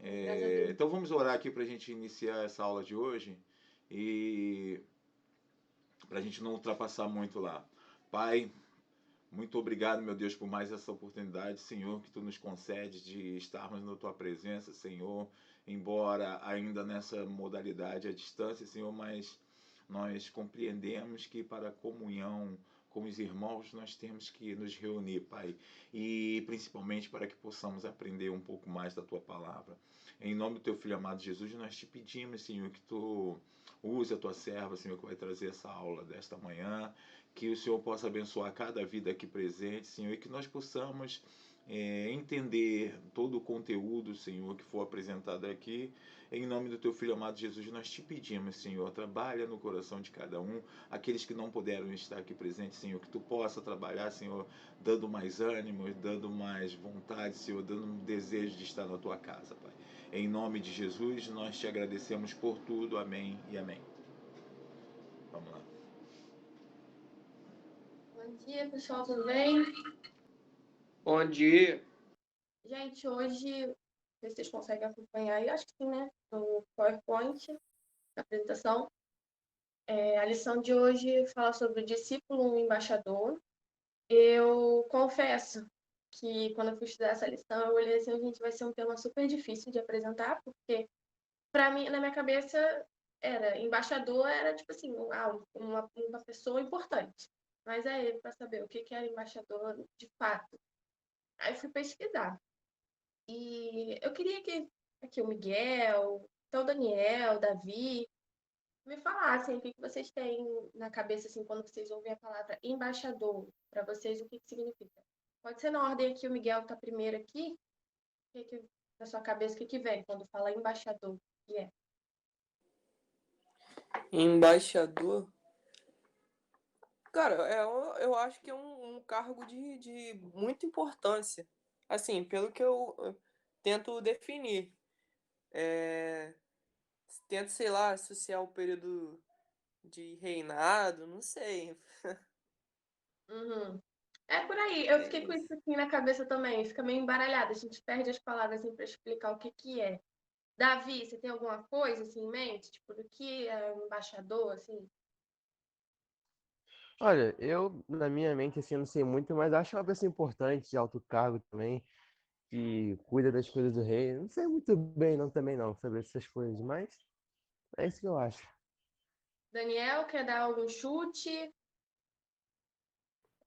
Graças a Deus. Então vamos orar aqui para a gente iniciar essa aula de hoje e para a gente não ultrapassar muito lá. Pai, muito obrigado, meu Deus, por mais essa oportunidade, Senhor, que tu nos concede de estarmos na tua presença, Senhor, embora ainda nessa modalidade à distância, Senhor, mas nós compreendemos que para a comunhão com os irmãos nós temos que nos reunir, Pai, e principalmente para que possamos aprender um pouco mais da tua palavra. Em nome do teu filho amado Jesus, nós te pedimos, Senhor, que tu use a tua serva, Senhor, que vai trazer essa aula desta manhã, que o Senhor possa abençoar cada vida aqui presente, Senhor, e que nós possamos entender todo o conteúdo, Senhor, que for apresentado aqui. Em nome do teu filho amado Jesus, nós te pedimos, Senhor, trabalha no coração de cada um, aqueles que não puderam estar aqui presentes, Senhor, que tu possa trabalhar, Senhor, dando mais ânimo, dando mais vontade, Senhor, dando um desejo de estar na tua casa, Pai. Em nome de Jesus, nós te agradecemos por tudo. Amém e amém. Vamos lá. Bom dia, pessoal, tudo bem? Bom dia. Gente, hoje, vocês conseguem acompanhar aí, acho que sim, né? No PowerPoint, na apresentação. A lição de hoje fala sobre o discípulo, um embaixador. Eu confesso que quando eu fui estudar essa lição, eu olhei assim, gente, vai ser um tema super difícil de apresentar, porque para mim, na minha cabeça, embaixador era tipo assim, uma pessoa importante. Mas aí, para saber o que era embaixador de fato. Aí fui pesquisar. E eu queria que aqui o Miguel, então o Daniel, o Davi, me falassem o que vocês têm na cabeça assim quando vocês ouvem a palavra embaixador. Para vocês, o que significa? Pode ser na ordem aqui, o Miguel está primeiro aqui. Na sua cabeça, o que vem quando fala embaixador? O que é? Embaixador? Cara, eu acho que é um cargo de muita importância. Assim, pelo que eu tento definir. É, tento, sei lá, associar o período de reinado, não sei. Uhum. É por aí. Eu É fiquei com isso. isso aqui na cabeça também. Fica meio embaralhada. A gente perde as palavras assim, para explicar o que é. Davi, você tem alguma coisa assim em mente? Tipo, do que é um embaixador, assim? Olha, eu, na minha mente, assim, eu não sei muito, mas acho uma pessoa importante, de alto cargo também, que cuida das coisas do rei. Não sei muito bem, não, também não, sobre essas coisas, mas é isso que eu acho. Daniel, quer dar algum chute?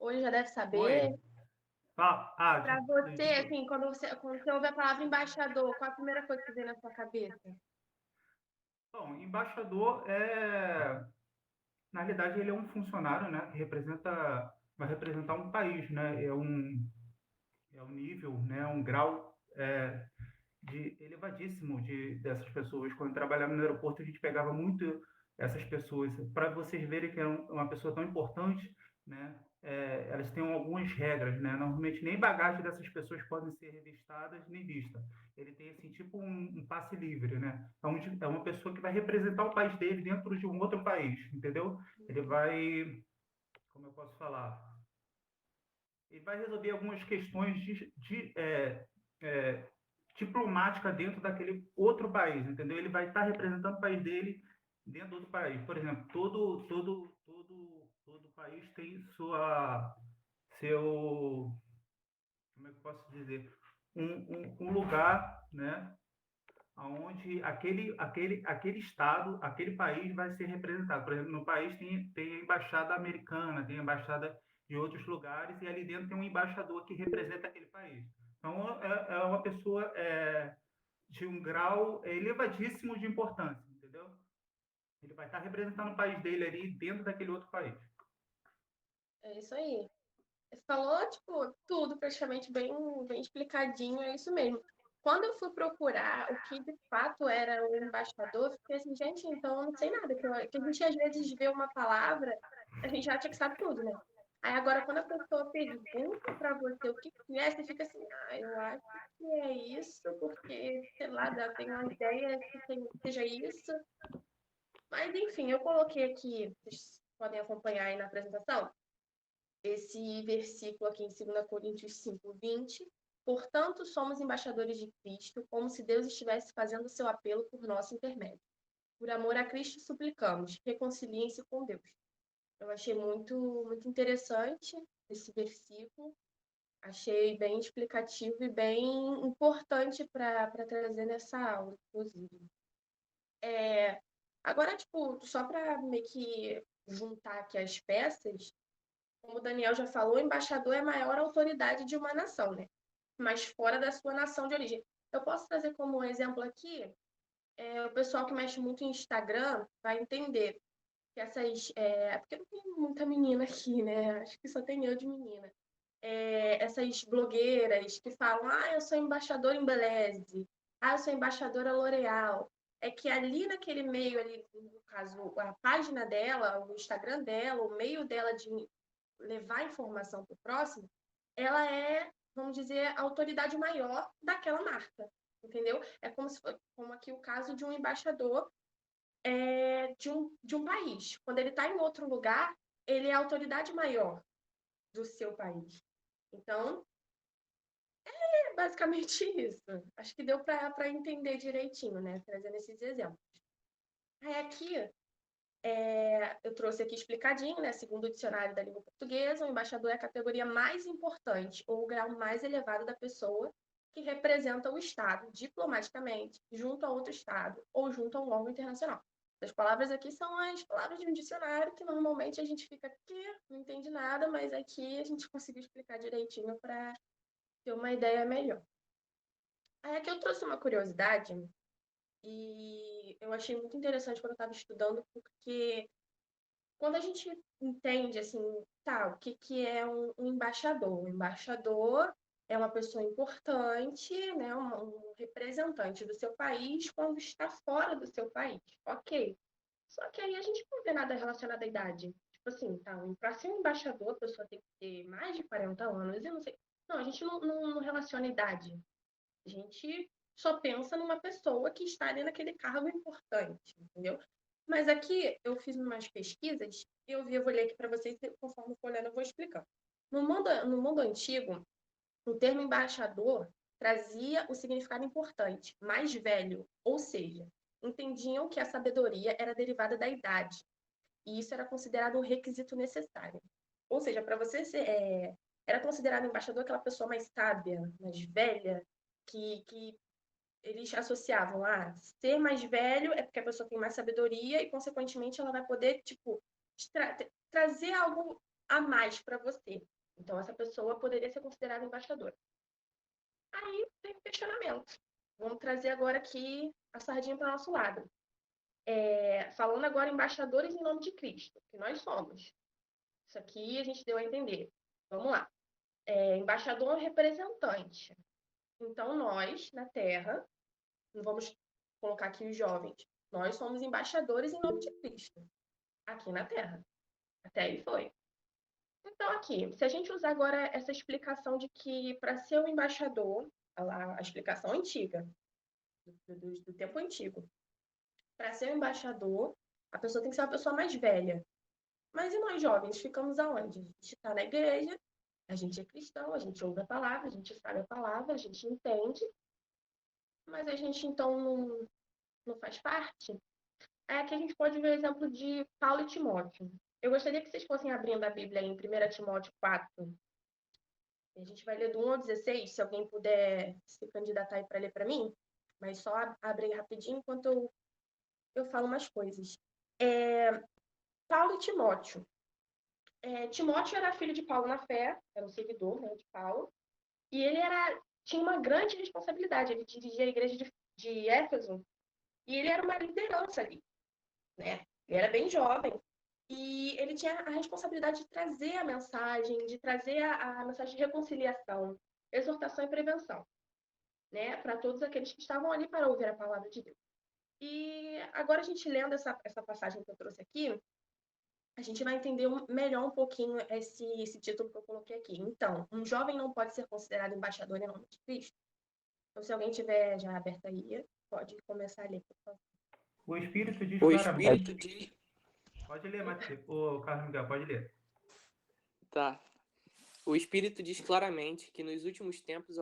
Hoje já deve Oi. saber. Para você, Desculpa. assim, quando você ouve a palavra embaixador, qual a primeira coisa que vem na sua cabeça? Bom, embaixador na realidade, ele é um funcionário, né, que vai representar um país, né, é um nível, né, um grau de elevadíssimo dessas pessoas. Quando eu trabalhava no aeroporto, a gente pegava muito essas pessoas. Para vocês verem que é uma pessoa tão importante, né? Elas têm algumas regras, né? Normalmente nem bagagem dessas pessoas podem ser revistadas nem vista. Ele tem assim tipo um passe livre, né? É uma pessoa que vai representar o país dele dentro de um outro país, entendeu? Ele vai, como eu posso falar, ele vai resolver algumas questões é, diplomática dentro daquele outro país, entendeu? Ele vai estar representando o país dele dentro do outro país. Por exemplo, todo país tem seu, como é que eu posso dizer, um lugar, né? Onde aquele estado, aquele país vai ser representado. Por exemplo, no país tem a embaixada americana, tem a embaixada de outros lugares, e ali dentro tem um embaixador que representa aquele país. Então, é uma pessoa de um grau elevadíssimo de importância, entendeu? Ele vai estar representando o país dele ali dentro daquele outro país. É isso aí. Você falou, tipo, tudo praticamente bem explicadinho, é isso mesmo. Quando eu fui procurar o que de fato era o embaixador, eu fiquei assim, gente, então eu não sei nada, que a gente às vezes vê uma palavra, a gente já acha que sabe tudo, né? Aí agora, quando a pessoa pergunta para você o que é, você fica assim, eu acho que é isso, porque, sei lá, tem uma ideia que seja isso. Mas, enfim, eu coloquei aqui, vocês podem acompanhar aí na apresentação, esse versículo aqui em 2 Coríntios 5:20, Portanto, somos embaixadores de Cristo, como se Deus estivesse fazendo seu apelo por nosso intermédio. Por amor a Cristo, suplicamos, reconciliem-se com Deus. Eu achei muito interessante esse versículo. Achei bem explicativo e bem importante para trazer nessa aula, inclusive. Agora, tipo, só para meio que juntar aqui as peças, como o Daniel já falou, o embaixador é a maior autoridade de uma nação, né? Mas fora da sua nação de origem. Eu posso trazer como exemplo aqui, o pessoal que mexe muito em Instagram vai entender que essas... porque não tem muita menina aqui, né? Acho que só tem eu de menina. Essas blogueiras que falam, eu sou embaixadora em Beleze, eu sou embaixadora L'Oréal. É que ali naquele meio, ali, no caso, a página dela, o Instagram dela, o meio dela de levar informação para o próximo, ela é, vamos dizer, a autoridade maior daquela marca, entendeu? É como aqui o caso de um embaixador de um país. Quando ele está em outro lugar, ele é a autoridade maior do seu país. Então, é basicamente isso. Acho que deu para entender direitinho, né? Trazendo esses exemplos. Aí aqui, eu trouxe aqui explicadinho, né? Segundo o dicionário da língua portuguesa, o embaixador é a categoria mais importante ou o grau mais elevado da pessoa que representa o Estado diplomaticamente junto a outro Estado ou junto a um órgão internacional. As palavras aqui são as palavras de um dicionário que normalmente a gente fica aqui, não entende nada, mas aqui a gente conseguiu explicar direitinho para ter uma ideia melhor. Aí aqui eu trouxe uma curiosidade e eu achei muito interessante quando eu estava estudando, porque quando a gente entende, assim, o que é um embaixador? Um embaixador é uma pessoa importante, né, um representante do seu país quando está fora do seu país. Ok. Só que aí a gente não vê nada relacionado à idade. Tipo assim, para ser um embaixador, a pessoa tem que ter mais de 40 anos, eu não sei. Não, a gente não relaciona idade. A gente só pensa numa pessoa que está ali naquele cargo importante, entendeu? Mas aqui eu fiz umas pesquisas e eu vou ler aqui para vocês, conforme eu for lendo, eu vou explicando. No mundo antigo, o termo embaixador trazia o significado importante, mais velho, ou seja, entendiam que a sabedoria era derivada da idade, e isso era considerado um requisito necessário. Ou seja, para você ser, era considerado embaixador aquela pessoa mais sábia, mais velha, que eles associavam a ser mais velho é porque a pessoa tem mais sabedoria e, consequentemente, ela vai poder, tipo, trazer algo a mais para você. Então, essa pessoa poderia ser considerada embaixadora. Aí tem um questionamento. Vamos trazer agora aqui a sardinha para o nosso lado. Falando agora embaixadores em nome de Cristo, que nós somos. Isso aqui a gente deu a entender. Vamos lá. Embaixador é um representante. Então, nós, na Terra, não vamos colocar aqui os jovens, nós somos embaixadores em nome de Cristo, aqui na Terra. Até aí foi. Então, aqui, se a gente usar agora essa explicação de que para ser um embaixador, a explicação antiga, do tempo antigo, para ser um embaixador, a pessoa tem que ser uma pessoa mais velha. Mas e nós jovens, ficamos aonde? A gente está na igreja, a gente é cristão, a gente ouve a palavra, a gente sabe a palavra, a gente entende, mas a gente então não faz parte. Aqui a gente pode ver o exemplo de Paulo e Timóteo. Eu gostaria que vocês fossem abrindo a Bíblia em 1 Timóteo 4. A gente vai ler do 1 ao 16, se alguém puder se candidatar aí para ler para mim. Mas só abre aí rapidinho enquanto eu falo umas coisas. Paulo e Timóteo. Timóteo era filho de Paulo na fé, era um seguidor, né, de Paulo. E ele tinha uma grande responsabilidade. Ele dirigia a igreja de Éfeso. E ele era uma liderança ali, né? Ele era bem jovem. E ele tinha a responsabilidade de trazer a mensagem, de trazer a mensagem de reconciliação, exortação e prevenção, né? Para todos aqueles que estavam ali para ouvir a palavra de Deus. E agora a gente lendo essa passagem que eu trouxe aqui, a gente vai entender melhor um pouquinho esse título que eu coloquei aqui. Então, um jovem não pode ser considerado embaixador em nome de Cristo? Então, se alguém tiver já aberto aí, pode começar a ler, por favor. O Espírito diz O claramente. Espírito diz. Pode ler, Matheus. Ô, Carlos Miguel, pode ler. Tá. O Espírito diz claramente que nos últimos tempos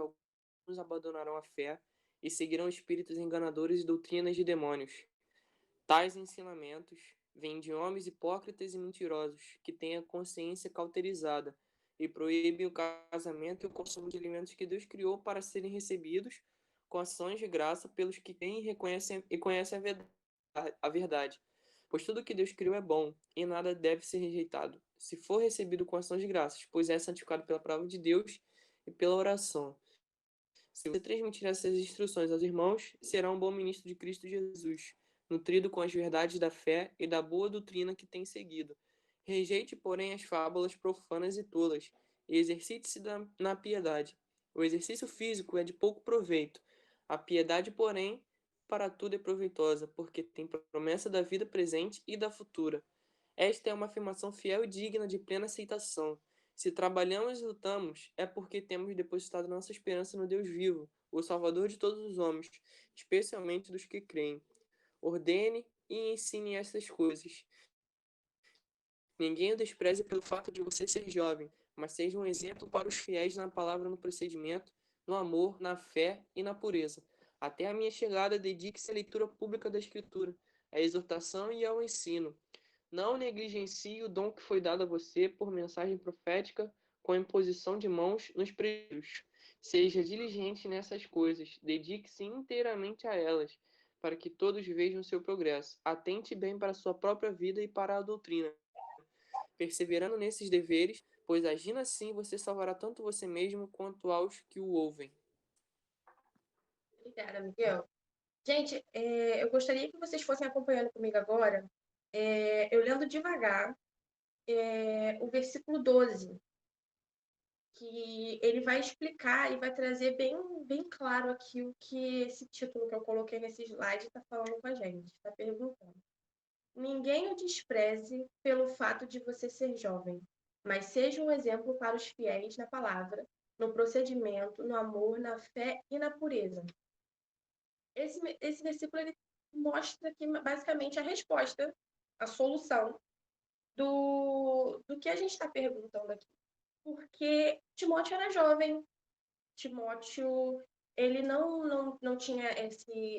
abandonaram a fé e seguiram espíritos enganadores e doutrinas de demônios. Tais ensinamentos vêm de homens hipócritas e mentirosos, que têm a consciência cauterizada e proíbem o casamento e o consumo de alimentos que Deus criou para serem recebidos com ações de graça pelos que creem e conhecem a verdade. Pois tudo que Deus criou é bom, e nada deve ser rejeitado, se for recebido com ações de graças, pois é santificado pela palavra de Deus e pela oração. Se você transmitir essas instruções aos irmãos, será um bom ministro de Cristo Jesus, nutrido com as verdades da fé e da boa doutrina que tem seguido. Rejeite, porém, as fábulas profanas e tolas, e exercite-se na piedade. O exercício físico é de pouco proveito. A piedade, porém, para tudo é proveitosa, porque tem promessa da vida presente e da futura. Esta é uma afirmação fiel e digna de plena aceitação. Se trabalhamos e lutamos, é porque temos depositado nossa esperança no Deus vivo, o Salvador de todos os homens, especialmente dos que creem. Ordene e ensine essas coisas. Ninguém o despreze pelo fato de você ser jovem, mas seja um exemplo para os fiéis na palavra, no procedimento, no amor, na fé e na pureza. Até a minha chegada, dedique-se à leitura pública da Escritura, à exortação e ao ensino. Não negligencie o dom que foi dado a você por mensagem profética com a imposição de mãos nos presbíteros. Seja diligente nessas coisas, dedique-se inteiramente a elas, para que todos vejam seu progresso. Atente bem para a sua própria vida e para a doutrina, perseverando nesses deveres, pois agindo assim você salvará tanto você mesmo quanto aos que o ouvem. Obrigada, Miguel. Gente, eu gostaria que vocês fossem acompanhando comigo agora, eu lendo devagar o versículo 12, que ele vai explicar e vai trazer bem, bem claro aqui o que esse título que eu coloquei nesse slide está falando com a gente, está perguntando. Ninguém o despreze pelo fato de você ser jovem, mas seja um exemplo para os fiéis na palavra, no procedimento, no amor, na fé e na pureza. Esse versículo ele mostra aqui basicamente a resposta, a solução do que a gente está perguntando aqui. Porque Timóteo era jovem, Timóteo ele não tinha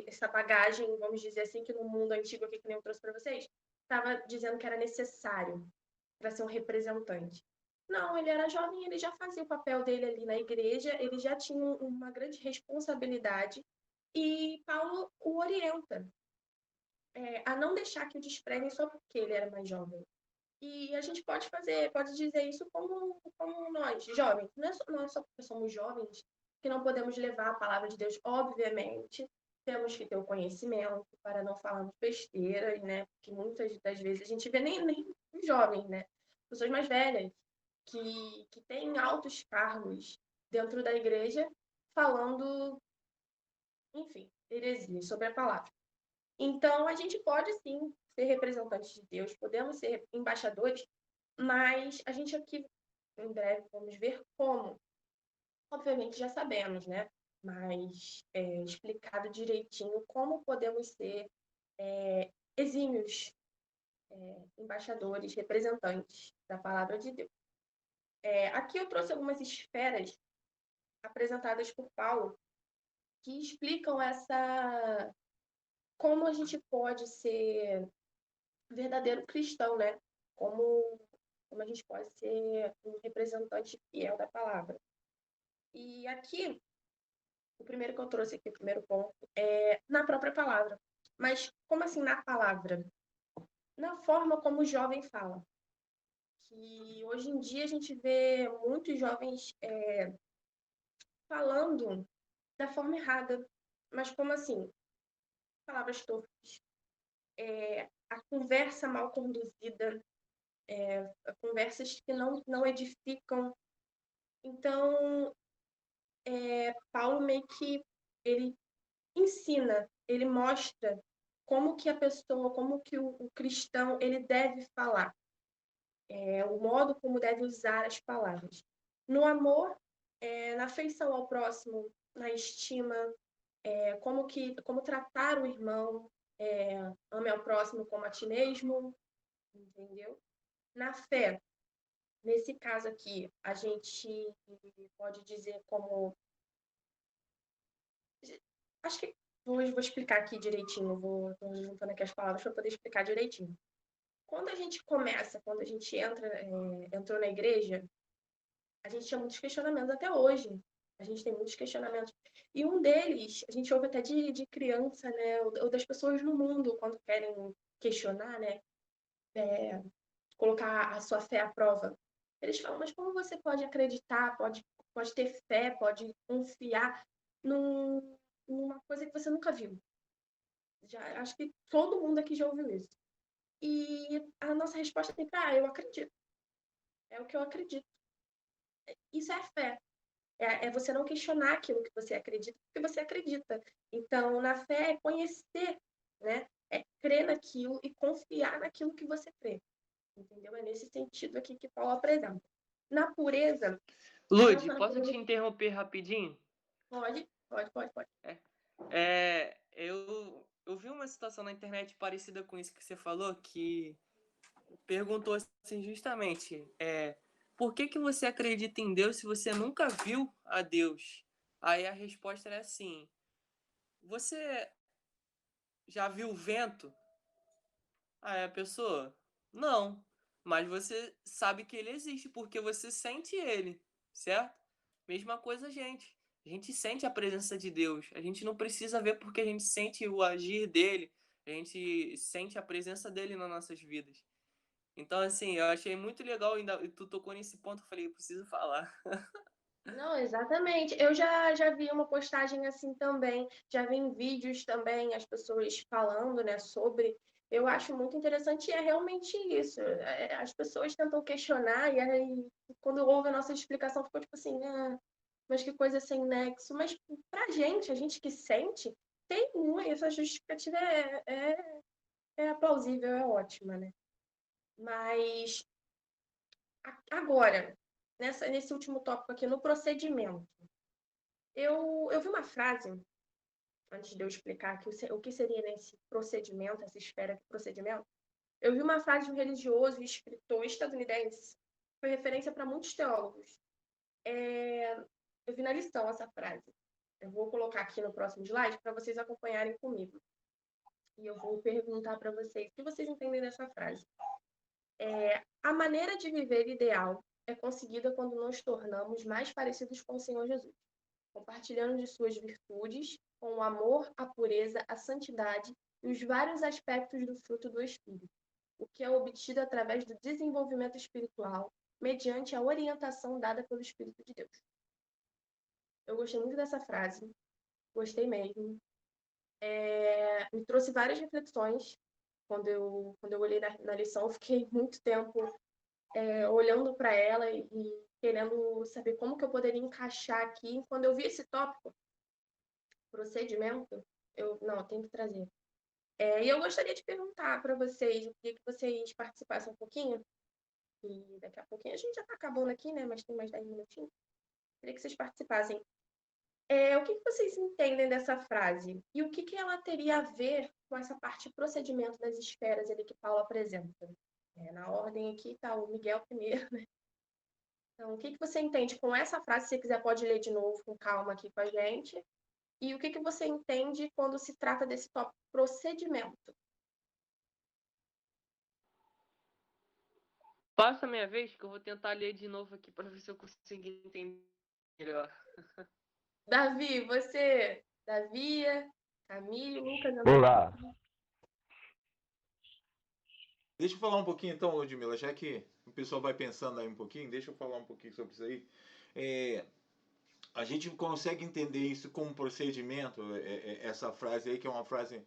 essa bagagem, vamos dizer assim, que no mundo antigo aqui que nem eu trouxe para vocês, estava dizendo que era necessário para ser um representante. Não, ele era jovem, ele já fazia o papel dele ali na igreja, ele já tinha uma grande responsabilidade e Paulo o orienta a não deixar que o desprezem só porque ele era mais jovem. E a gente pode dizer isso como nós, jovens. Não é só porque somos jovens que não podemos levar a palavra de Deus. Obviamente, temos que ter o conhecimento para não falarmos besteiras, né? Porque muitas das vezes a gente vê nem os jovens, né? Pessoas mais velhas que têm altos cargos dentro da igreja falando, enfim, heresias sobre a palavra. Então, a gente pode sim ser representantes de Deus, podemos ser embaixadores, mas a gente aqui, em breve, vamos ver como. Obviamente já sabemos, né? Mas explicado direitinho como podemos ser exímios embaixadores, representantes da palavra de Deus. Aqui eu trouxe algumas esferas apresentadas por Paulo que explicam como a gente pode ser verdadeiro cristão, né? Como a gente pode ser um representante fiel da palavra. E aqui, o primeiro que eu trouxe aqui, o primeiro ponto, é na própria palavra. Mas como assim na palavra? Na forma como o jovem fala. Que hoje em dia a gente vê muitos jovens falando da forma errada. Mas como assim? Palavras torpes. A conversa mal conduzida, conversas que não edificam. Então, Paulo meio que ele ensina, ele mostra como que a pessoa, como que o cristão ele deve falar, o modo como deve usar as palavras. No amor, na afeição ao próximo, na estima, como tratar o irmão, ame ao próximo como a ti mesmo, entendeu? Na fé, nesse caso aqui, a gente pode dizer como Acho que vou explicar aqui direitinho, tô juntando aqui as palavras para poder explicar direitinho. Quando a gente começa, quando a gente entrou na igreja, a gente tinha muitos questionamentos até hoje. A gente tem muitos questionamentos. E um deles, a gente ouve até de criança, né? Ou das pessoas no mundo, quando querem questionar, né? Colocar a sua fé à prova. Eles falam, mas como você pode acreditar, pode ter fé, pode confiar numa coisa que você nunca viu? Acho que todo mundo aqui já ouviu isso. E a nossa resposta é sempre, eu acredito. É o que eu acredito. Isso é fé. É você não questionar aquilo que você acredita, porque você acredita. Então, na fé é conhecer, né? É crer naquilo e confiar naquilo que você crê. Entendeu? É nesse sentido aqui que Paulo apresenta. Na pureza... Lud, posso te interromper rapidinho? Pode. Eu vi uma situação na internet parecida com isso que você falou, que perguntou assim justamente, por que você acredita em Deus se você nunca viu a Deus? Aí a resposta era assim, você já viu o vento? Aí a pessoa, não, mas você sabe que ele existe porque você sente ele, certo? Mesma coisa a gente. A gente sente a presença de Deus. A gente não precisa ver porque a gente sente o agir dele. A gente sente a presença dele nas nossas vidas. Então, assim, eu achei muito legal, ainda tu tocou nesse ponto, eu falei, eu preciso falar. Não, exatamente. Eu já vi uma postagem assim também, já vi em vídeos também as pessoas falando, né, sobre. Eu acho muito interessante e é realmente isso. As pessoas tentam questionar e aí quando ouve a nossa explicação ficou tipo assim, mas que coisa sem nexo. Mas pra gente, a gente que sente, tem essa justificativa é plausível, é ótima, né? Mas agora, nesse último tópico aqui, no procedimento. Eu vi uma frase, antes de eu explicar aqui o que seria nesse procedimento, essa esfera de procedimento. Eu vi uma frase de um religioso e escritor estadunidense, foi referência para muitos teólogos. Eu vi na lição essa frase. Eu vou colocar aqui no próximo slide para vocês acompanharem comigo. E eu vou perguntar para vocês o que vocês entendem dessa frase. A maneira de viver ideal é conseguida quando nos tornamos mais parecidos com o Senhor Jesus, compartilhando de suas virtudes, com o amor, a pureza, a santidade e os vários aspectos do fruto do Espírito, o que é obtido através do desenvolvimento espiritual, mediante a orientação dada pelo Espírito de Deus. Eu gostei muito dessa frase, gostei mesmo. Me trouxe várias reflexões. Quando eu olhei na lição, eu fiquei muito tempo olhando para ela e querendo saber como que eu poderia encaixar aqui. Quando eu vi esse tópico, procedimento, eu tenho que trazer. E eu gostaria de perguntar para vocês, eu queria que vocês participassem um pouquinho, e daqui a pouquinho a gente já está acabando aqui, né? Mas tem mais 10 minutinhos. Eu queria que vocês participassem. O que vocês entendem dessa frase? E o que ela teria a ver com essa parte de procedimento das esferas ali que Paulo apresenta? Na ordem aqui está o Miguel primeiro, né? Então, o que você entende com essa frase? Se você quiser, pode ler de novo com calma aqui com a gente. E o que você entende quando se trata desse tópico procedimento? Passa a minha vez que eu vou tentar ler de novo aqui para ver se eu consigo entender melhor. Davi, você? Davi, Camille, Lucas, Vamos lá. Deixa eu falar um pouquinho então, Ludmila, já que o pessoal vai pensando aí um pouquinho, deixa eu falar um pouquinho sobre isso aí. A gente consegue entender isso como procedimento, essa frase aí, que é uma frase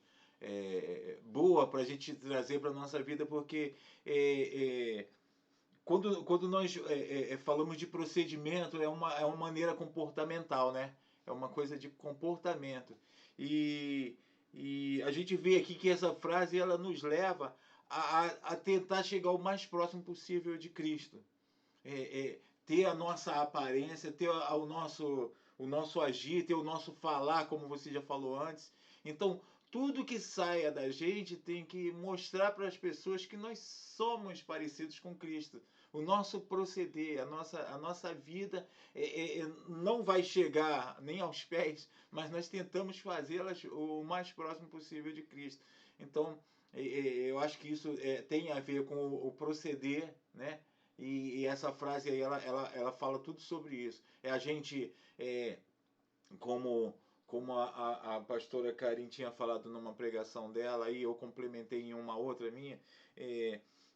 boa para a gente trazer para a nossa vida, porque quando nós falamos de procedimento, é uma maneira comportamental, né? É uma coisa de comportamento. E a gente vê aqui que essa frase ela nos leva a tentar chegar o mais próximo possível de Cristo. Ter a nossa aparência, ter o nosso agir, ter o nosso falar, como você já falou antes. Então, tudo que saia da gente tem que mostrar para as pessoas que nós somos parecidos com Cristo. o nosso proceder, a nossa vida não vai chegar nem aos pés, mas nós tentamos fazê-las o mais próximo possível de Cristo. Então, eu acho que isso tem a ver com o proceder, né? E essa frase aí, ela fala tudo sobre isso. É a gente, como, como a pastora Karin tinha falado numa pregação dela, e eu complementei em uma outra minha,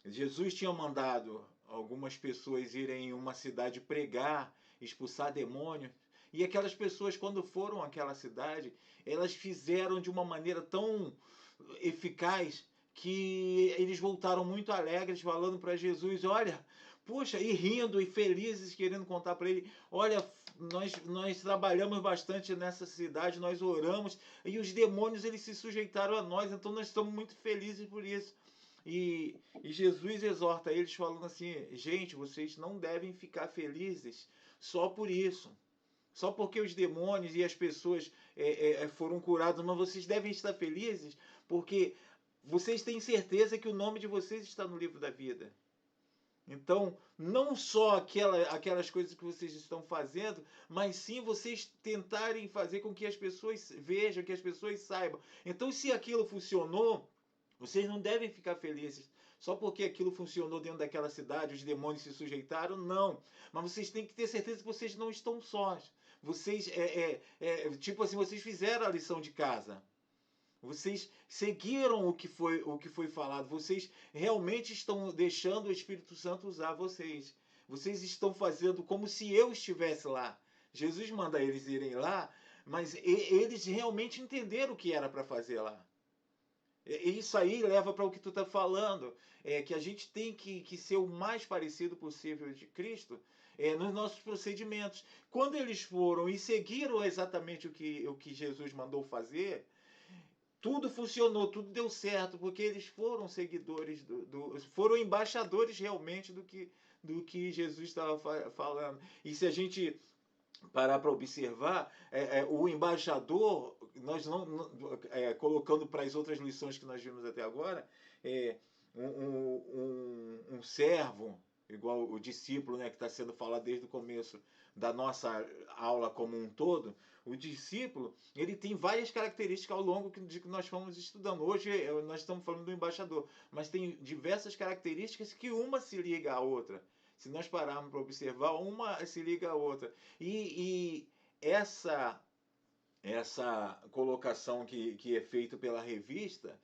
Jesus tinha mandado algumas pessoas irem em uma cidade pregar, expulsar demônios, e aquelas pessoas, quando foram àquela cidade, elas fizeram de uma maneira tão eficaz que eles voltaram muito alegres, falando para Jesus: olha, puxa, e rindo e felizes, querendo contar para ele: olha, nós trabalhamos bastante nessa cidade, nós oramos, e os demônios eles se sujeitaram a nós, então nós estamos muito felizes por isso. E Jesus exorta eles falando assim: gente, vocês não devem ficar felizes só por isso. Só porque os demônios e as pessoas foram curados, mas vocês devem estar felizes porque vocês têm certeza que o nome de vocês está no livro da vida. Então, não só aquelas coisas que vocês estão fazendo, mas sim vocês tentarem fazer com que as pessoas vejam, que as pessoas saibam. Então, se aquilo funcionou, vocês não devem ficar felizes só porque aquilo funcionou dentro daquela cidade, os demônios se sujeitaram, não. Mas vocês têm que ter certeza que vocês não estão sós. Vocês, tipo assim, vocês fizeram a lição de casa. Vocês seguiram o que foi falado. Vocês realmente estão deixando o Espírito Santo usar vocês. Vocês estão fazendo como se eu estivesse lá. Jesus manda eles irem lá, mas eles realmente entenderam o que era para fazer lá. Isso aí leva para o que tu está falando, que a gente tem que ser o mais parecido possível de Cristo nos nossos procedimentos. Quando eles foram e seguiram exatamente o que Jesus mandou fazer, tudo funcionou, tudo deu certo, porque eles foram seguidores, foram embaixadores realmente do que Jesus estava falando. E se a gente parar para observar, o embaixador, nós colocando para as outras lições que nós vimos até agora, um servo, igual o discípulo, né, que está sendo falado desde o começo da nossa aula como um todo, o discípulo, ele tem várias características ao longo de que nós fomos estudando. Hoje nós estamos falando do embaixador, mas tem diversas características que uma se liga à outra. Se nós pararmos para observar, uma se liga à outra. E essa colocação que é feita pela revista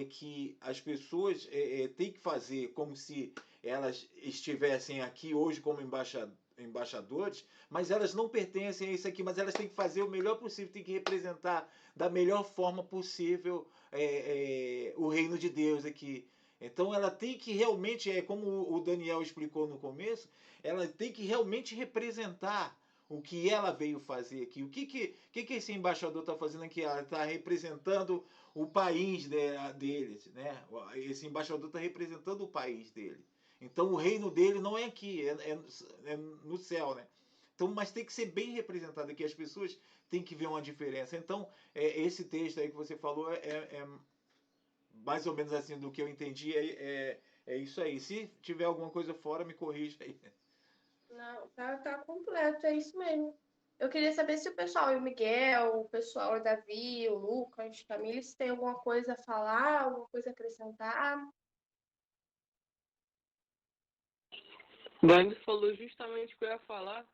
que as pessoas têm que fazer como se elas estivessem aqui hoje como embaixadores, mas elas não pertencem a isso aqui, mas elas têm que fazer o melhor possível, têm que representar da melhor forma possível o reino de Deus aqui. Então ela tem que realmente, como o Daniel explicou no começo, ela tem que realmente representar o que ela veio fazer aqui. O que esse embaixador está fazendo aqui? Ela está representando o país deles, né? Esse embaixador está representando o país dele. Então o reino dele não é aqui, é no céu, né? Então, mas tem que ser bem representado aqui. As pessoas têm que ver uma diferença. Então, esse texto aí que você falou mais ou menos assim do que eu entendi. É isso aí. Se tiver alguma coisa fora, me corrija aí. Não, tá completo, é isso mesmo. Eu queria saber se o pessoal, o Miguel, o pessoal, o Davi, o Lucas, Camille, se tem alguma coisa a falar, alguma coisa a acrescentar. Gabi falou justamente o que eu ia falar.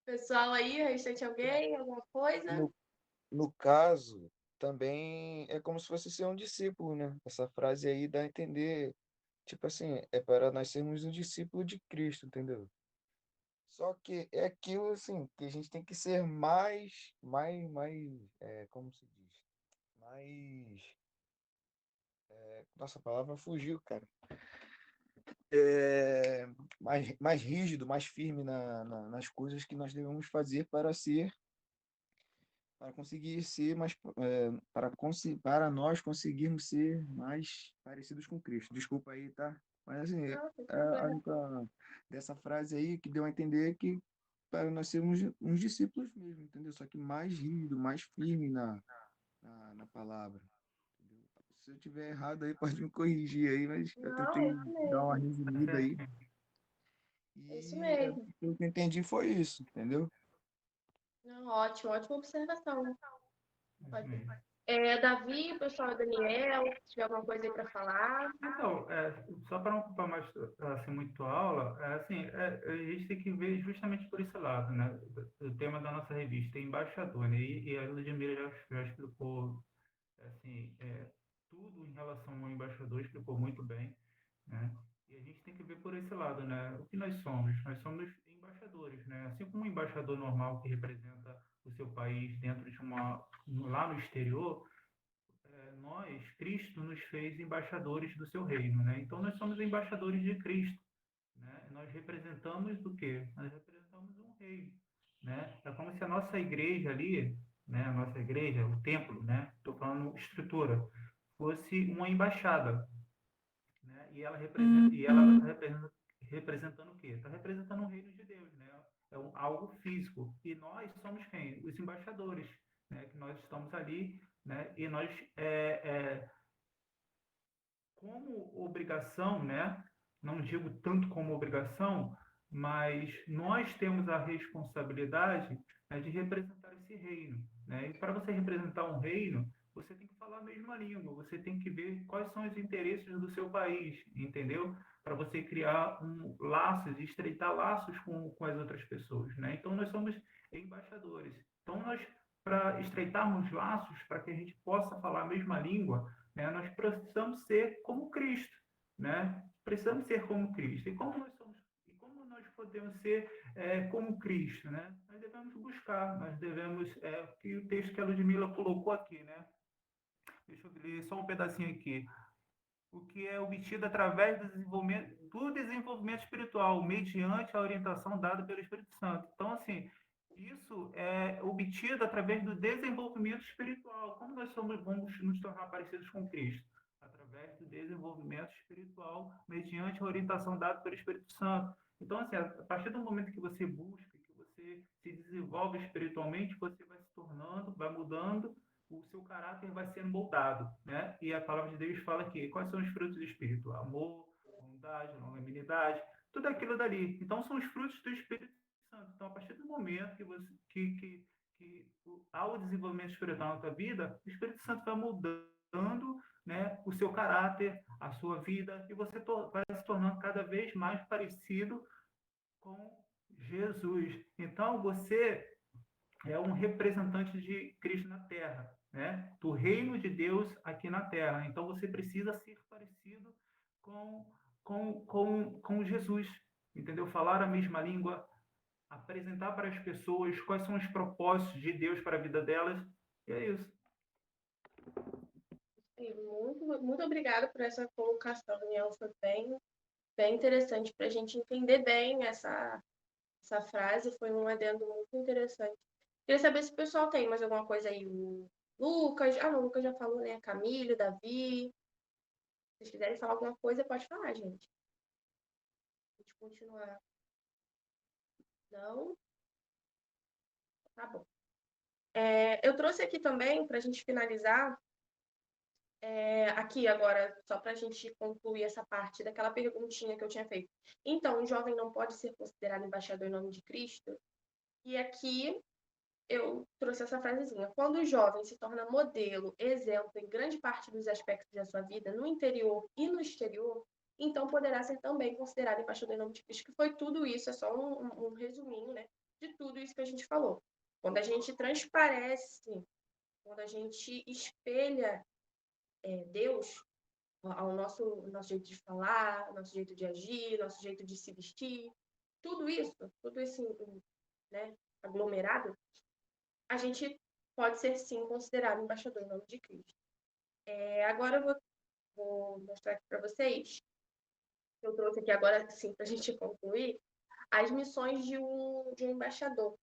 Pessoal aí, restante alguém, alguma coisa? No caso, também é como se fosse ser um discípulo, né? Essa frase aí dá a entender, tipo assim, é para nós sermos um discípulo de Cristo, entendeu? Só que é aquilo assim, que a gente tem que ser como se diz? Mais, nossa, a palavra fugiu, cara. Mais rígido, mais firme nas coisas que nós devemos fazer para conseguir ser mais para nós conseguirmos ser mais parecidos com Cristo. Desculpa aí, tá? Mas assim, Não, sem é a problema. única dessa frase aí que deu a entender que para nós sermos uns discípulos mesmo, entendeu? Só que mais rígido, mais firme na palavra, entendeu? Se eu tiver errado aí, pode me corrigir aí, mas eu Não, é tentei isso dar uma mesmo. resumida aí. É isso E mesmo. o que eu entendi foi isso, entendeu? Não, ótimo, ótima observação. Isso mesmo. Davi, pessoal, Daniel, se tiver alguma coisa aí para falar. Então, só para não ocupar mais assim, muito aula, a gente tem que ver justamente por esse lado, né? O tema da nossa revista é embaixador, né? E a Ludmilla já explicou assim, tudo em relação ao embaixador, explicou muito bem, né? E a gente tem que ver por esse lado, né? O que nós somos? Nós somos embaixadores, né? Assim como um embaixador normal que representa o seu país dentro de lá no exterior, nós, Cristo nos fez embaixadores do seu reino, né? Então nós somos embaixadores de Cristo, né? Nós representamos o quê? Nós representamos um reino, né? É como se a nossa igreja ali, né? A nossa igreja, o templo, né? Estou falando estrutura, fosse uma embaixada, né? Representando o quê? Está representando o reino de Deus, né? Algo físico. E nós somos quem? Os embaixadores, né? Que nós estamos ali, né? E nós como obrigação, né? Não digo tanto como obrigação, mas nós temos a responsabilidade, né, de representar esse reino, né? E para você representar um reino, você tem que falar a mesma língua, você tem que ver quais são os interesses do seu país, entendeu? Para você criar laços, estreitar laços com as outras pessoas, né? Então nós somos embaixadores. Então nós, para estreitarmos laços, para que a gente possa falar a mesma língua, né? Nós precisamos ser como Cristo, né? Precisamos ser como Cristo. E como nós podemos ser como Cristo, né? Nós devemos buscar, nós devemos, que o texto que a Ludmilla colocou aqui, né? Deixa eu ler só um pedacinho aqui. O que é obtido através do desenvolvimento espiritual, mediante a orientação dada pelo Espírito Santo. Então, assim, isso é obtido através do desenvolvimento espiritual. Como vamos nos tornar parecidos com Cristo? Através do desenvolvimento espiritual, mediante a orientação dada pelo Espírito Santo. Então, assim, a partir do momento que você busca, que você se desenvolve espiritualmente, você vai se tornando, vai mudando, o seu caráter vai sendo moldado, né? E a palavra de Deus fala que quais são os frutos do Espírito? Amor, bondade, longanimidade, tudo aquilo dali. Então, são os frutos do Espírito Santo. Então, a partir do momento que há o desenvolvimento espiritual na tua vida, o Espírito Santo vai mudando, né, o seu caráter, a sua vida, e você vai se tornando cada vez mais parecido com Jesus. Então, você é um representante de Cristo na Terra, né? Do reino de Deus aqui na Terra. Então você precisa ser parecido com Jesus, entendeu? Falar a mesma língua, apresentar para as pessoas quais são os propósitos de Deus para a vida delas. E é isso. Muito, muito obrigada por essa colocação, Daniel. Foi bem interessante para a gente entender bem essa frase. Foi um adendo muito interessante. Queria saber se o pessoal tem mais alguma coisa aí. O Lucas, não, o Lucas já falou, né? Camilo, Davi. Se vocês quiserem falar alguma coisa, pode falar, gente. A gente continuar. Não? Tá bom. Eu trouxe aqui também, para a gente finalizar, aqui agora, só para a gente concluir essa parte daquela perguntinha que eu tinha feito. Então, um jovem não pode ser considerado embaixador em nome de Cristo? E aqui eu trouxe essa frasezinha. Quando o jovem se torna modelo, exemplo em grande parte dos aspectos da sua vida, no interior e no exterior, então poderá ser também considerado embaixador em nome de Cristo, que foi tudo isso, é só um resuminho, né, de tudo isso que a gente falou. Quando a gente transparece, quando a gente espelha Deus ao nosso jeito de falar, nosso jeito de agir, nosso jeito de se vestir, tudo isso, né, aglomerado, a gente pode ser, sim, considerado embaixador em nome de Cristo. Agora eu vou mostrar aqui para vocês, eu trouxe aqui agora, sim, para a gente concluir, as missões de um embaixador.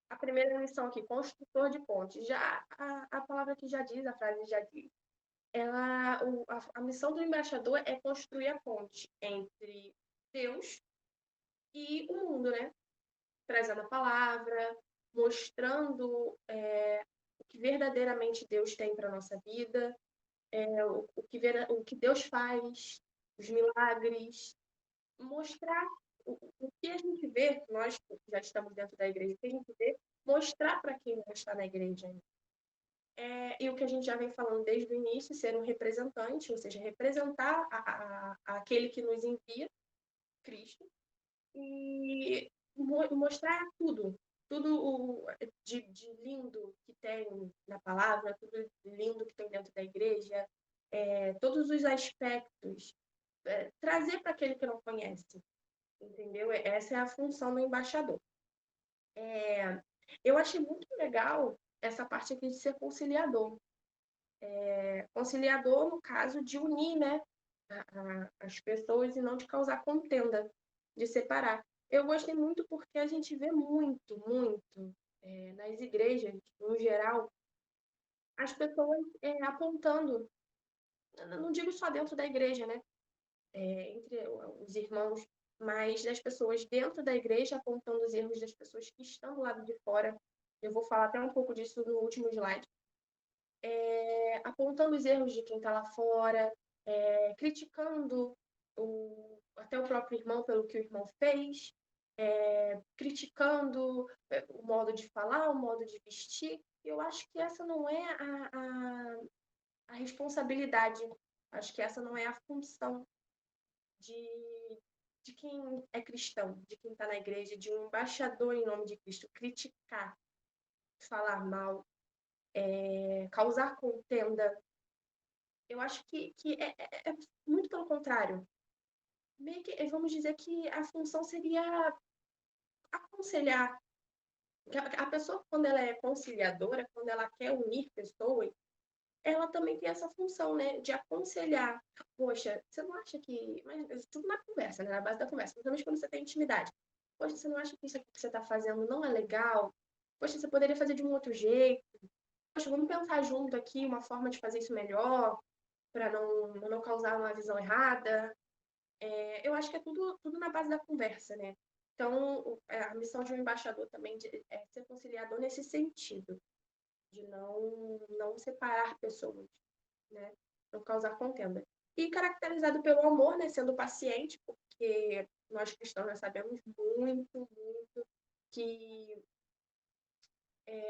A primeira missão aqui, construtor de pontes. Já a palavra que já diz, a frase já diz, a missão do embaixador é construir a ponte entre Deus e o mundo, né? Trazendo a palavra, mostrando o que verdadeiramente Deus tem para a nossa vida, o que Deus faz, os milagres, mostrar o que a gente vê, nós que já estamos dentro da igreja, o que a gente vê, mostrar para quem não está na igreja. E o que a gente já vem falando desde o início, ser um representante, ou seja, representar aquele que nos envia, Cristo, e mostrar tudo de lindo que tem na palavra, tudo lindo que tem dentro da igreja, todos os aspectos, trazer para aquele que não conhece, entendeu? Essa é a função do embaixador. Eu achei muito legal essa parte aqui de ser conciliador. Conciliador, no caso, de unir, né, as pessoas e não de causar contenda, de separar. Eu gostei muito porque a gente vê muito, nas igrejas, no geral, as pessoas apontando, não digo só dentro da igreja, né, entre os irmãos, mas das pessoas dentro da igreja apontando os erros das pessoas que estão do lado de fora. Eu vou falar até um pouco disso no último slide. Apontando os erros de quem está lá fora, criticando até o próprio irmão pelo que o irmão fez, criticando o modo de falar, o modo de vestir. Eu acho que essa não é a responsabilidade, acho que essa não é a função de quem é cristão, de quem está na igreja, de um embaixador em nome de Cristo, criticar, falar mal, causar contenda. Eu acho que é muito pelo contrário. Meio que, vamos dizer que a função seria aconselhar. A pessoa, quando ela é conciliadora, quando ela quer unir pessoas, ela também tem essa função, né, de aconselhar. Poxa, você não acha que... Mas tudo na conversa, né, na base da conversa, principalmente quando você tem intimidade. Poxa, você não acha que isso aqui que você está fazendo não é legal? Poxa, você poderia fazer de um outro jeito? Poxa, vamos pensar junto aqui uma forma de fazer isso melhor, para não causar uma visão errada. Eu acho que é tudo na base da conversa, né? Então, a missão de um embaixador também é ser conciliador nesse sentido, de não separar pessoas, né? Não causar contenda. E caracterizado pelo amor, né? Sendo paciente, porque nós cristãos já sabemos muito que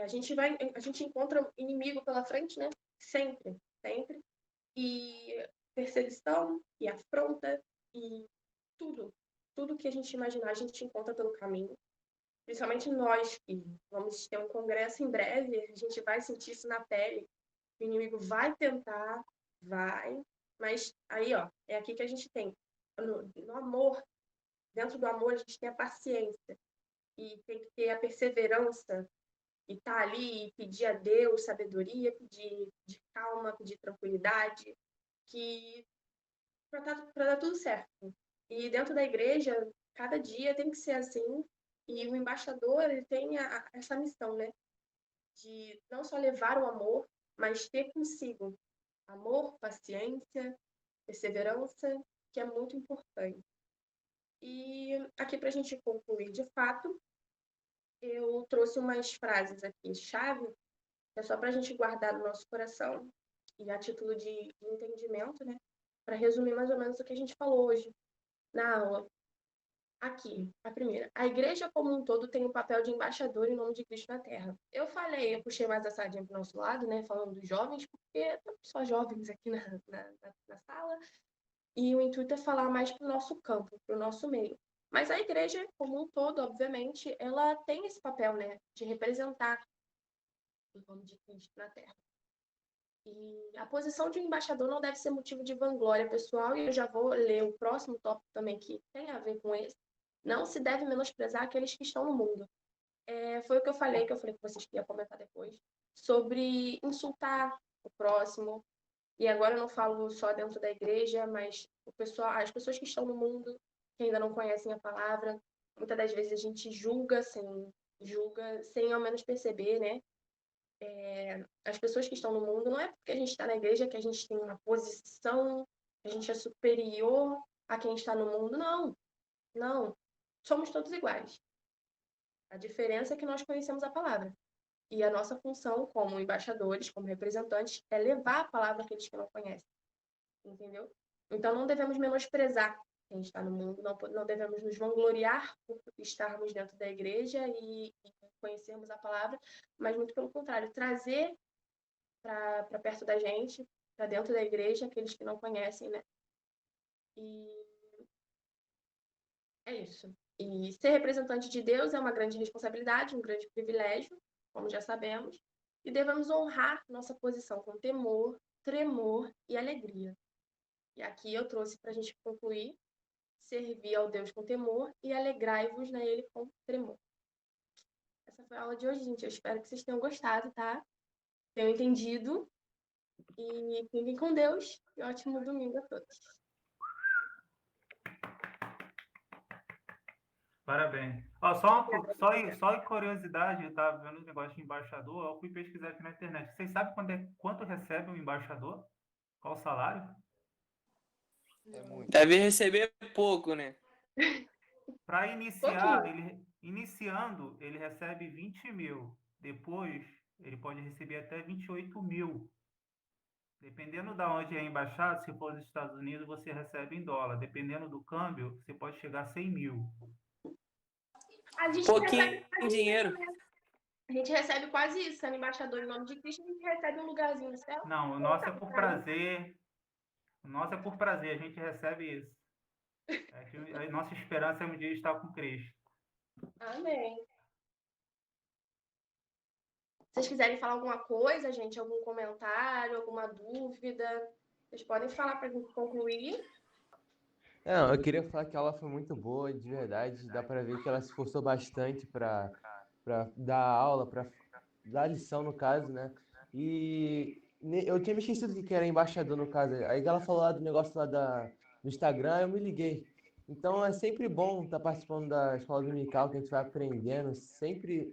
a gente encontra inimigo pela frente, né? Sempre. E perseguição, e afronta, e tudo que a gente imaginar, a gente encontra pelo caminho. Principalmente nós que vamos ter um congresso em breve, a gente vai sentir isso na pele. O inimigo vai tentar, vai, mas aí, ó, é aqui que a gente tem. No amor, dentro do amor, a gente tem a paciência e tem que ter a perseverança e tá ali e pedir a Deus sabedoria, pedir calma, pedir tranquilidade, que para dar tudo certo. E dentro da igreja, cada dia tem que ser assim. E o embaixador, ele tem essa missão, né? De não só levar o amor, mas ter consigo amor, paciência, perseverança, que é muito importante. E aqui, para a gente concluir de fato, eu trouxe umas frases aqui, chave, que é só para a gente guardar no nosso coração, e a título de entendimento, né? Para resumir mais ou menos o que a gente falou hoje na aula. Aqui, a primeira. A igreja como um todo tem o papel de embaixador em nome de Cristo na Terra. Eu puxei mais a sardinha para o nosso lado, né, falando dos jovens, porque estamos só jovens aqui na sala, e o intuito é falar mais para o nosso campo, para o nosso meio. Mas a igreja como um todo, obviamente, ela tem esse papel, né, de representar o nome de Cristo na Terra. E a posição de embaixador não deve ser motivo de vanglória pessoal, e eu já vou ler o próximo tópico também que tem a ver com esse. Não se deve menosprezar aqueles que estão no mundo. Foi o que eu falei com vocês que ia comentar depois, sobre insultar o próximo. E agora eu não falo só dentro da igreja, mas as pessoas que estão no mundo, que ainda não conhecem a palavra, muitas das vezes a gente julga sem ao menos perceber, né? As pessoas que estão no mundo, não é porque a gente está na igreja que a gente tem uma posição, que a gente é superior a quem está no mundo. Não. Somos todos iguais. A diferença é que nós conhecemos a palavra. E a nossa função como embaixadores, como representantes, é levar a palavra àqueles que não conhecem, entendeu? Então não devemos menosprezar quem está no mundo, não devemos nos vangloriar por estarmos dentro da igreja e conhecermos a palavra, mas muito pelo contrário, trazer para perto da gente, para dentro da igreja, aqueles que não conhecem, né? E é isso. E ser representante de Deus é uma grande responsabilidade, um grande privilégio, como já sabemos, e devemos honrar nossa posição com temor, tremor e alegria. E aqui eu trouxe para a gente concluir: servir ao Deus com temor e alegrai-vos nele com tremor. Essa foi a aula de hoje, gente. Eu espero que vocês tenham gostado, tá? Tenham entendido. E fiquem com Deus. E ótimo domingo a todos. Parabéns. Ó, só em curiosidade, eu estava vendo um negócio de embaixador, eu fui pesquisar aqui na internet. Vocês sabem quanto recebe um embaixador? Qual o salário? É muito. Deve receber pouco, né? Para iniciar, Pouquinho. iniciando, ele recebe 20 mil. Depois, ele pode receber até 28 mil. Dependendo de onde é a embaixada, se for nos Estados Unidos, você recebe em dólar. Dependendo do câmbio, você pode chegar a 100 mil. A gente Pouquinho recebe quase dinheiro. isso, né? A gente recebe quase isso. Sendo embaixador em nome de Cristo, a gente recebe um lugarzinho no céu. Não, o nosso é por prazer. O nosso é por prazer, a gente recebe isso. É que a nossa esperança é um dia estar com Cristo. Amém. Se vocês quiserem falar alguma coisa, gente, algum comentário, alguma dúvida, vocês podem falar para a gente concluir. Não, eu queria falar que a aula foi muito boa, de verdade. Dá para ver que ela se esforçou bastante para dar aula, para dar lição, no caso, né? E eu tinha me esquecido que era embaixador, no caso. Aí ela falou lá do negócio lá do Instagram, eu me liguei. Então é sempre bom estar participando da escola dominical, que a gente vai aprendendo, sempre,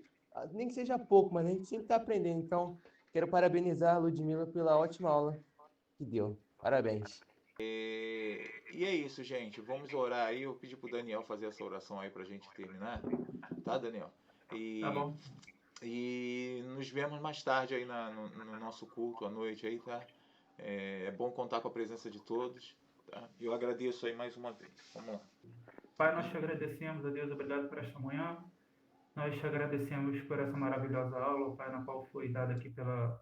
nem que seja pouco, mas a gente sempre está aprendendo. Então, quero parabenizar a Ludmila pela ótima aula que deu. Parabéns. E é isso, gente. Vamos orar aí. Eu pedi pro Daniel fazer essa oração aí pra gente terminar. Tá, Daniel? Tá bom? E nos vemos mais tarde aí no nosso culto à noite aí, tá? É bom contar com a presença de todos. Tá? Eu agradeço aí mais uma vez. Vamos lá. Pai, nós te agradecemos, a Deus, obrigado por esta manhã. Nós te agradecemos por essa maravilhosa aula, Pai, na qual foi dada aqui pela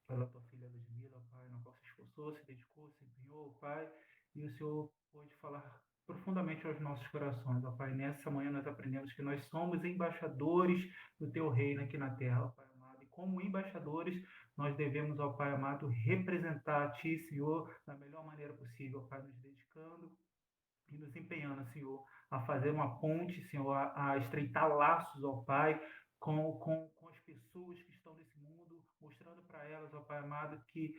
tua filha Ludmila, Pai, na qual se esforçou, se dedicou, se empenhou, Pai, e o Senhor pôde falar profundamente aos nossos corações, ó Pai. Nessa manhã nós aprendemos que nós somos embaixadores do Teu reino aqui na terra, ó Pai amado, e como embaixadores nós devemos, ó Pai amado, representar a Ti, Senhor, da melhor maneira possível, ó Pai, nos dedicando e nos empenhando, Senhor, a fazer uma ponte, Senhor, a estreitar laços, ó Pai, com as pessoas que estão nesse mundo, mostrando para elas, ó Pai amado, que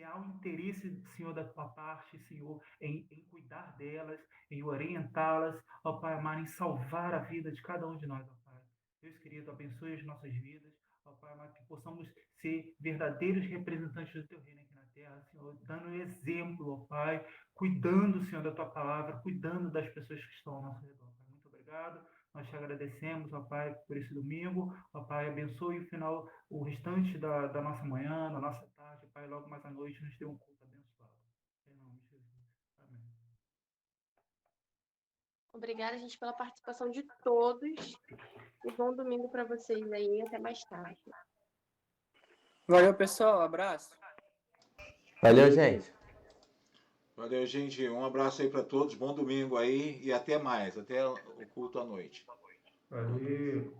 há um interesse, Senhor, da tua parte, Senhor, em cuidar delas, em orientá-las, ó Pai amado, em salvar a vida de cada um de nós, ó Pai. Deus querido, abençoe as nossas vidas, ó Pai amado, que possamos ser verdadeiros representantes do teu reino aqui na terra, Senhor, dando exemplo, ó Pai, cuidando, Senhor, da tua palavra, cuidando das pessoas que estão ao nosso redor, Pai. Muito obrigado. Nós te agradecemos, ó Pai, por esse domingo. Ó Pai, abençoe o restante da nossa manhã, da nossa tarde. Pai, logo mais à noite nos dê um culto abençoado. Em nome de Jesus. Amém. Obrigada, gente, pela participação de todos. E bom domingo para vocês aí. Até mais tarde. Valeu, pessoal. Abraço. Valeu, gente. Valeu, gente. Um abraço aí para todos. Bom domingo aí e até mais. Até o culto à noite. Valeu.